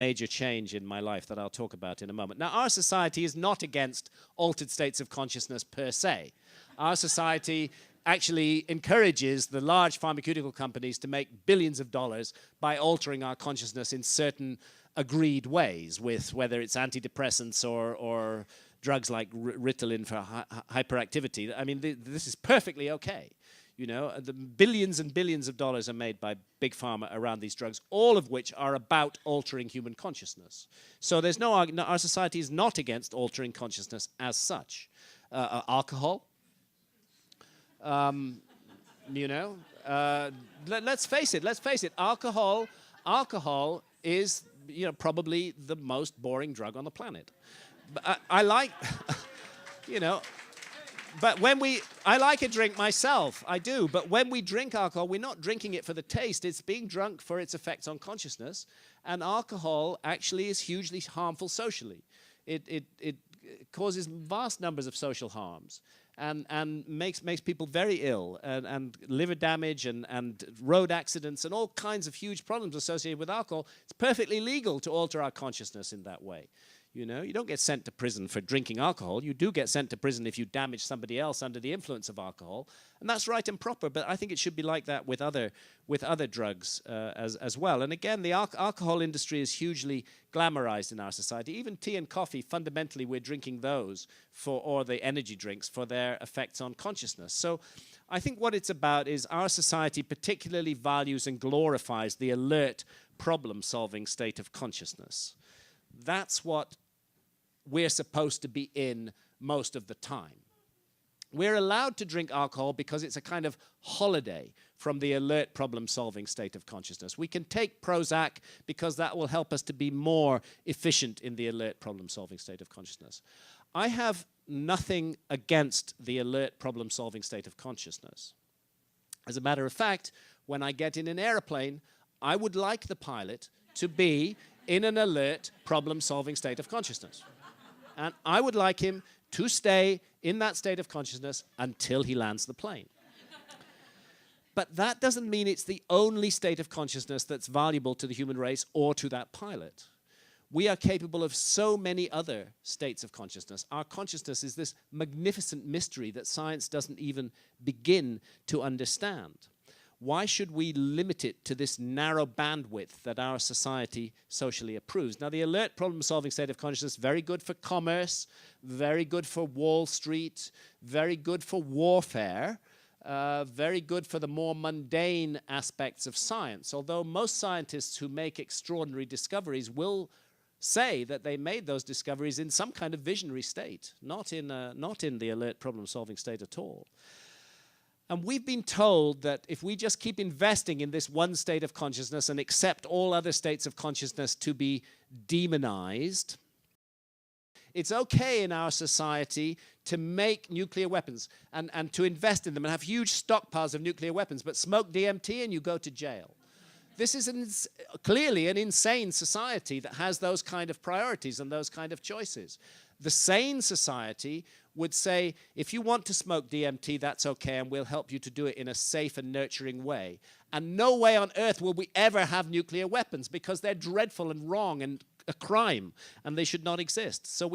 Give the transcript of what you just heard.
major change in my life that I'll talk about in a moment. Now, our society is not against altered states of consciousness per se. Our society actually encourages the large pharmaceutical companies to make billions of dollars by altering our consciousness in certain agreed ways, with whether it's antidepressants or drugs like Ritalin for hyperactivity. I mean, this is perfectly okay. You know, the billions and billions of dollars are made by big pharma around these drugs, all of which are about altering human consciousness. So there's no argument. Our society is not against altering consciousness as such. Alcohol, you know, let's face it. Alcohol is, you know, probably the most boring drug on the planet. But I like, you know. But I like a drink myself, I do, but when we drink alcohol, we're not drinking it for the taste, it's being drunk for its effects on consciousness, and alcohol actually is hugely harmful socially. It causes vast numbers of social harms and makes people very ill, and liver damage and road accidents and all kinds of huge problems associated with alcohol. It's perfectly legal to alter our consciousness in that way. You know, you don't get sent to prison for drinking alcohol. You do get sent to prison if you damage somebody else under the influence of alcohol, and that's right and proper. But I think it should be like that with other drugs as well. And again, the alcohol industry is hugely glamorized in our society. Even tea and coffee, fundamentally, we're drinking those or the energy drinks for their effects on consciousness. So I think what it's about is our society particularly values and glorifies the alert, problem-solving state of consciousness. That's what we're supposed to be in most of the time. We're allowed to drink alcohol because it's a kind of holiday from the alert problem-solving state of consciousness. We can take Prozac because that will help us to be more efficient in the alert problem-solving state of consciousness. I have nothing against the alert problem-solving state of consciousness. As a matter of fact, when I get in an airplane, I would like the pilot to be in an alert, problem-solving state of consciousness. And I would like him to stay in that state of consciousness until he lands the plane. But that doesn't mean it's the only state of consciousness that's valuable to the human race or to that pilot. We are capable of so many other states of consciousness. Our consciousness is this magnificent mystery that science doesn't even begin to understand. Why should we limit it to this narrow bandwidth that our society socially approves? Now, the alert problem-solving state of consciousness, very good for commerce, very good for Wall Street, very good for warfare, very good for the more mundane aspects of science, although most scientists who make extraordinary discoveries will say that they made those discoveries in some kind of visionary state, not in the alert problem-solving state at all. And we've been told that if we just keep investing in this one state of consciousness and accept all other states of consciousness to be demonized, it's okay in our society to make nuclear weapons and to invest in them and have huge stockpiles of nuclear weapons, but smoke DMT and you go to jail. This is clearly an insane society that has those kind of priorities and those kind of choices. The sane society would say, if you want to smoke DMT, that's okay, and we'll help you to do it in a safe and nurturing way. And no way on earth will we ever have nuclear weapons because they're dreadful and wrong and a crime, and they should not exist. So